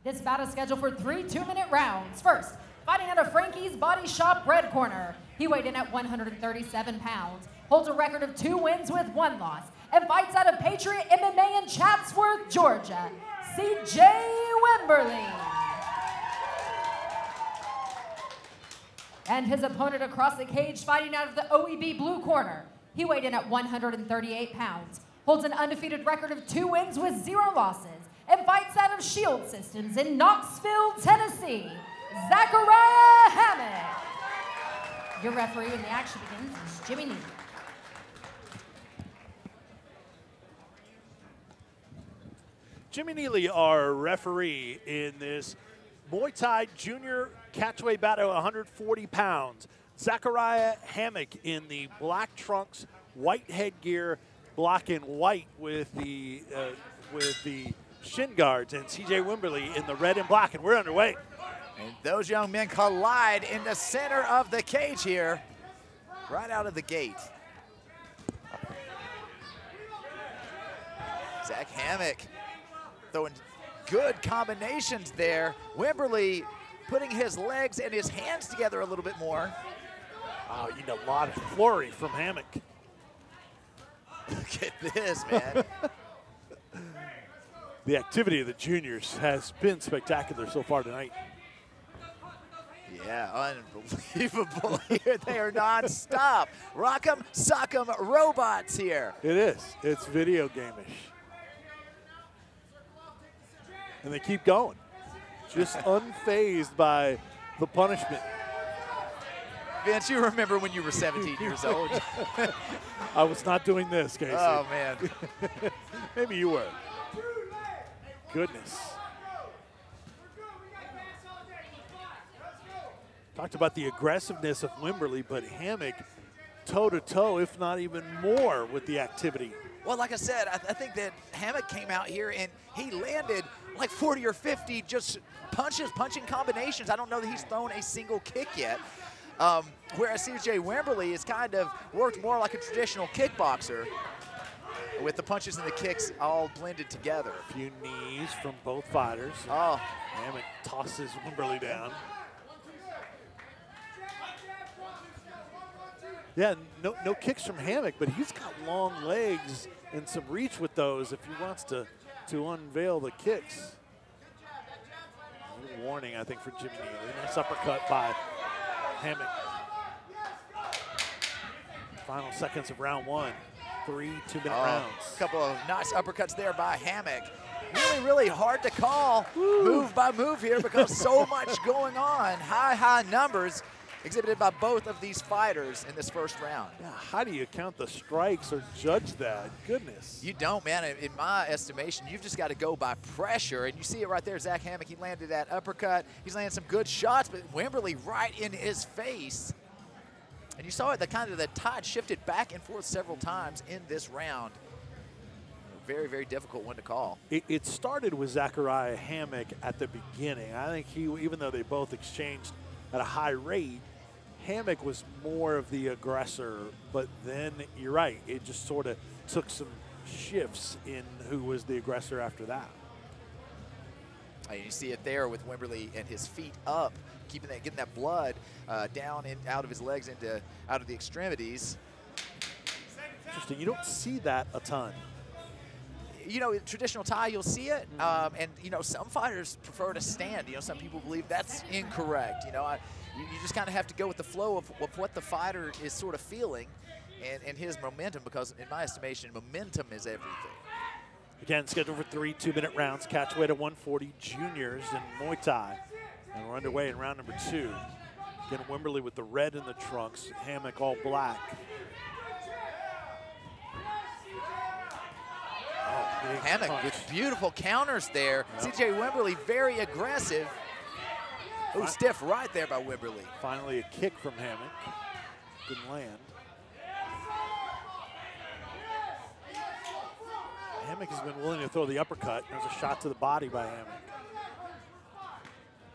This bout is scheduled for 3 2-minute rounds. First, fighting out of Frankie's Body Shop red corner. He weighed in at 137 pounds, holds a record of 2 wins with 1 loss, and fights out of Patriot MMA in Chatsworth, Georgia, CJ Wimberly. And his opponent across the cage, fighting out of the OEB blue corner. He weighed in at 138 pounds, holds an undefeated record of 2 wins with 0 losses, and fights out of Shield Systems in Knoxville, Tennessee, Zachariah Hammock. Your referee when the action begins is Jimmy Neely. Jimmy Neely, our referee in this Muay Thai junior catchweight bout at 140 pounds. Zachariah Hammock in the black trunks, white headgear, black and white with the shin guards, and CJ Wimberly in the red and black, and we're underway. And those young men collide in the center of the cage here, right out of the gate. Zach Hammock throwing good combinations there. Wimberly putting his legs and his hands together a little bit more. Oh, you need a lot of flurry from Hammock. Look at this, man. The activity of the juniors has been spectacular so far tonight. Yeah, unbelievable here. They are nonstop. Rock'em, sock'em robots here. It is. It's video game-ish. And they keep going. Just unfazed by the punishment. Vince, you remember when you were 17 years old? I was not doing this, Casey. Oh, man. Maybe you were. Goodness. Talked about the aggressiveness of Wimberly, but Hammock toe-to-toe, if not even more, with the activity. Well, like I said, I think that Hammock came out here and he landed like 40 or 50 just punching combinations. I don't know that he's thrown a single kick yet. Whereas CJ Wimberly has kind of worked more like a traditional kickboxer with the punches and the kicks all blended together. A few knees from both fighters. Oh. Hammock tosses Wimberly down. Yeah, no kicks from Hammock, but he's got long legs and some reach with those if he wants to unveil the kicks. A little warning, I think, for Jimmy Neely. Nice uppercut by Hammock. Final seconds of round 1. 3 2-minute rounds. A couple of nice uppercuts there by Hammock. Really hard to call move by move here because so much going on. High numbers exhibited by both of these fighters in this first round. Yeah, how do you count the strikes or judge that? Goodness. You don't, man. In my estimation, you've just got to go by pressure, and you see it right there. Zach Hammock, he landed that uppercut. He's landing some good shots, but Wimberly right in his face. And you saw it, the tide shifted back and forth several times in this round. Very difficult one to call. It started with Zachariah Hammock at the beginning. I think even though they both exchanged at a high rate, Hammock was more of the aggressor, but then you're right, it just sort of took some shifts in who was the aggressor after that. You see it there with Wimberly and his feet up, getting that blood down and out of his legs out of the extremities. Interesting. You don't see that a ton. You know, in traditional Thai, you'll see it, and you know, some fighters prefer to stand. You know, some people believe that's incorrect. You know, you just kind of have to go with the flow of what the fighter is sort of feeling, and his momentum, because in my estimation, momentum is everything. Again, scheduled for 3 2-minute rounds. Catchweight at 140 juniors in Muay Thai. And we're underway in round number 2. Again, Wimberly with the red in the trunks, Hammock all black. Oh, Hammock punch. with beautiful counters there. Yep. CJ Wimberly very aggressive. Oh, stiff right there by Wimberly. Finally a kick from Hammock. Didn't land. Hammock has been willing to throw the uppercut. There's a shot to the body by Hammock.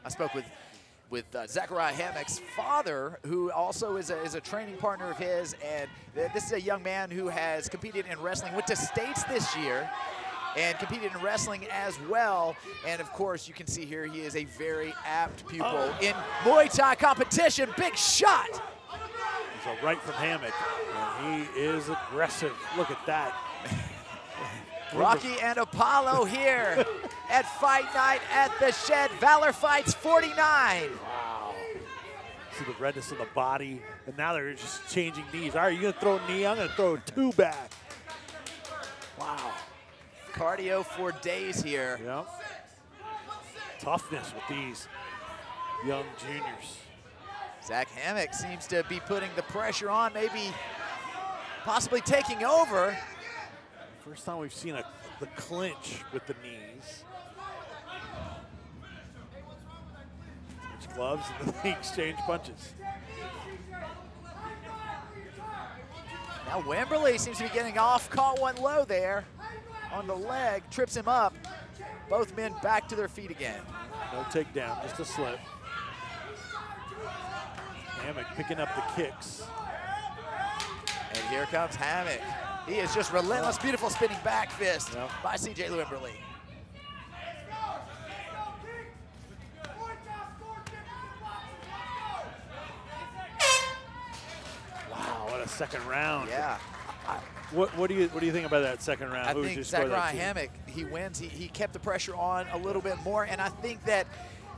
I spoke with Zachariah Hammock's father, who also is a training partner of his, and this is a young man who has competed in wrestling, went to states this year, and competed in wrestling as well. And of course, you can see here he is a very apt pupil in Muay Thai competition. Big shot. It's a right from Hammock, and he is aggressive. Look at that. Rocky and Apollo here at Fight Night at the Shed. Valor fights 49. Wow. See the redness of the body, and now they're just changing knees. All right, you gonna throw a knee? I'm gonna throw 2 back. Wow. Cardio for days here. Yep. Toughness with these young juniors. Zach Hammock seems to be putting the pressure on, maybe possibly taking over. First time we've seen the clinch with the knees. Switch gloves and then they exchange punches. Now Wimberly seems to be getting off, caught one low there on the leg, trips him up. Both men back to their feet again. No takedown, just a slip. Hammock picking up the kicks. And here comes Hammock. He is just relentless, beautiful spinning back fist by C.J. Wimberly. Wow, what a second round. Yeah. What do you think about that second round? I think Zachariah Hammock, he wins. He kept the pressure on a little bit more, and I think that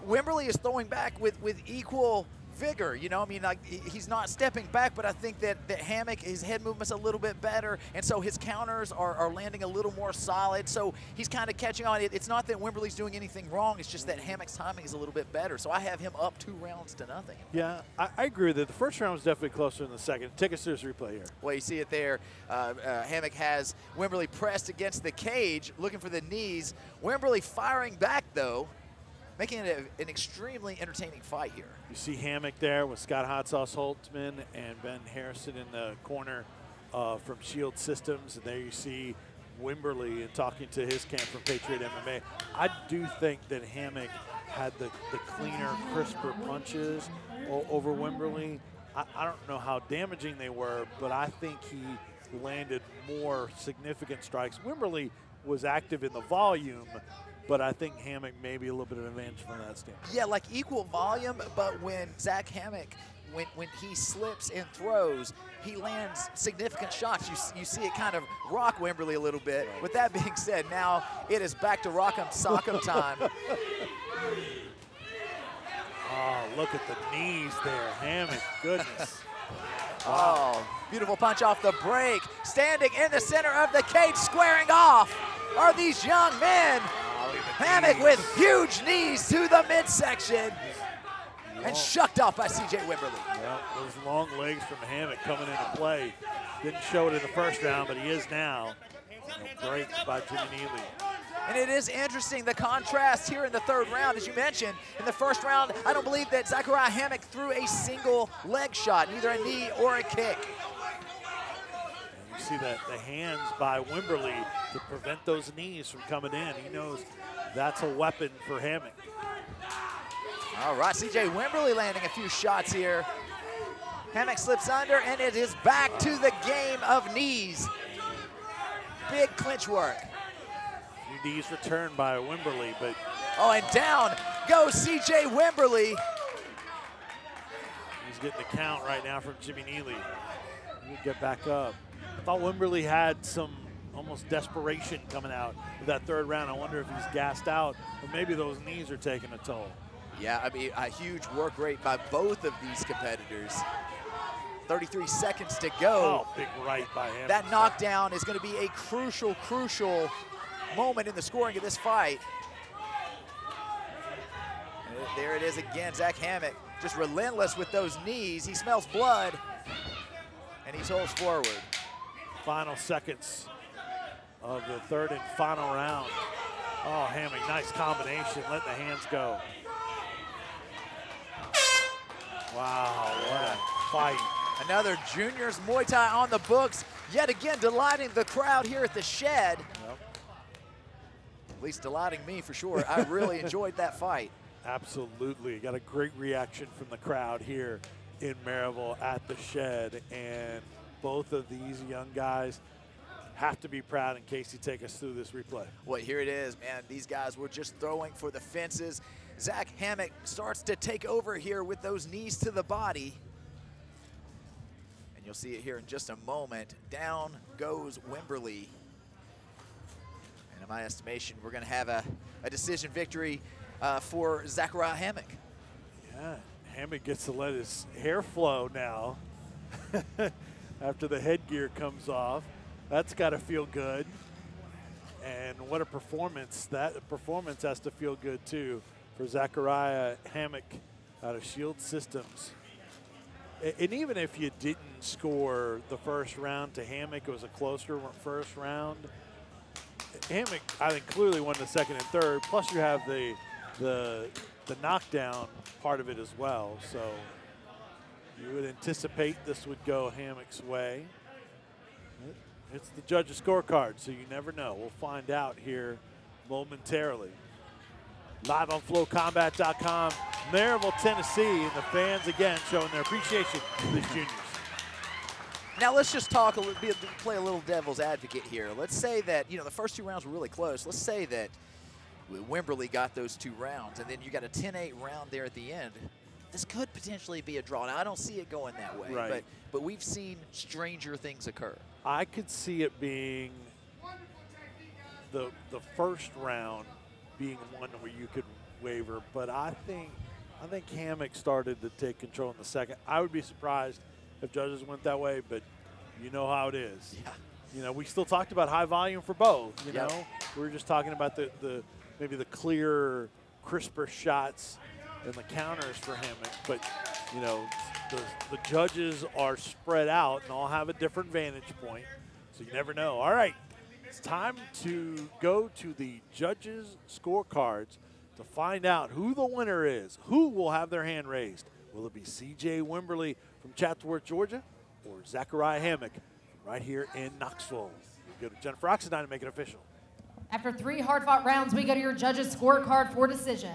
Wimberly is throwing back with equal vigor. You know, I mean, like, he's not stepping back, but I think that Hammock, his head movement's a little bit better, and so his counters are landing a little more solid. So he's kind of catching on. It's not that Wimberly's doing anything wrong. It's just that Hammock's timing is a little bit better. So I have him up 2 rounds to nothing. Yeah, I agree with it. The first round was definitely closer than the second. Take us through this replay here. Well, you see it there. Hammock has Wimberly pressed against the cage, looking for the knees. Wimberly firing back, though, making it an extremely entertaining fight here. You see Hammock there with Scott Hot Sauce Holtzman and Ben Harrison in the corner from Shield Systems. And there you see Wimberly and talking to his camp from Patriot MMA. I do think that Hammock had the cleaner, crisper punches over Wimberly. I don't know how damaging they were, but I think he landed more significant strikes. Wimberly was active in the volume, but I think Hammock may be a little bit of an advantage from that standpoint. Yeah, like equal volume, but when Zach Hammock, when he slips and throws, he lands significant shots. You see it kind of rock Wimberly a little bit. With that being said, now it is back to rock'em sock'em time. Oh, look at the knees there, Hammock, goodness. Oh, beautiful punch off the break. Standing in the center of the cage, squaring off are these young men. Hammock with huge knees to the midsection and shucked off by C.J. Wimberly. Yeah, those long legs from Hammock coming into play. Didn't show it in the first round, but he is now. Break by Jimmy Neely. And it is interesting, the contrast here in the 3rd round. As you mentioned, in the 1st round, I don't believe that Zachariah Hammock threw a single leg shot, neither a knee or a kick. And you see that the hands by Wimberly to prevent those knees from coming in. He knows that's a weapon for Hammock. All right, C.J. Wimberly landing a few shots here. Hammock slips under, and it is back to the game of knees. Big clinch work. Few knees returned by Wimberly, but... Oh, and down goes C.J. Wimberly. He's getting the count right now from Jimmy Neely. He'll get back up. I thought Wimberly had some almost desperation coming out of that 3rd round. I wonder if he's gassed out, or maybe those knees are taking a toll. Yeah, I mean, a huge work rate by both of these competitors. 33 seconds to go. Oh, big right by him. That knockdown is going to be a crucial, crucial moment in the scoring of this fight. And there it is again, Zach Hammock, just relentless with those knees. He smells blood, and he holds forward. Final seconds of the 3rd and final round. Oh, Hammock, nice combination, let the hands go. Wow, what a fight. Another juniors Muay Thai on the books, yet again delighting the crowd here at the Shed. Yep. At least delighting me for sure. I really enjoyed that fight. Absolutely, got a great reaction from the crowd here in Maryville at the Shed, and both of these young guys have to be proud. And Casey, take us through this replay. Well, here it is, man. These guys were just throwing for the fences. Zach Hammock starts to take over here with those knees to the body. And you'll see it here in just a moment. Down goes Wimberly. And in my estimation, we're going to have a decision victory for Zachariah Hammock. Yeah, Hammock gets to let his hair flow now after the headgear comes off. That's got to feel good. And what a performance. That performance has to feel good, too, for Zachariah Hammock out of Shield Systems. And even if you didn't score the first round to Hammock, it was a closer first round. Hammock, I think, clearly won the second and third. Plus, you have the knockdown part of it as well. So you would anticipate this would go Hammock's way. It's the judges' scorecard, so you never know. We'll find out here momentarily. Live on FlowCombat.com, Maryville, Tennessee, and the fans again showing their appreciation for these juniors. Now let's just talk play a little devil's advocate here. Let's say that, you know, the first 2 rounds were really close. Let's say that Wimberly got those 2 rounds, and then you got a 10-8 round there at the end. This could potentially be a draw. Now, I don't see it going that way, right. but we've seen stranger things occur. I could see it being the first round being one where you could waver, but I think Hammock started to take control in the second. I would be surprised if judges went that way, but you know how it is. Yeah. You know, we still talked about high volume for both. You Yep. know, we were just talking about maybe the clearer, crisper shots and the counters for Hammock, but you know, the judges are spread out and all have a different vantage point, so you never know. All right, it's time to go to the judges' scorecards to find out who the winner is. Who will have their hand raised? Will it be C.J. Wimberly from Chatsworth, Georgia, or Zachariah Hammock from right here in Knoxville? We'll go to Jennifer Oxendine and make it official. After 3 hard-fought rounds, we go to your judges' scorecard for decision.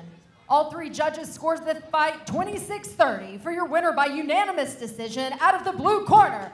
All 3 judges scores the fight 26-30 for your winner by unanimous decision out of the blue corner,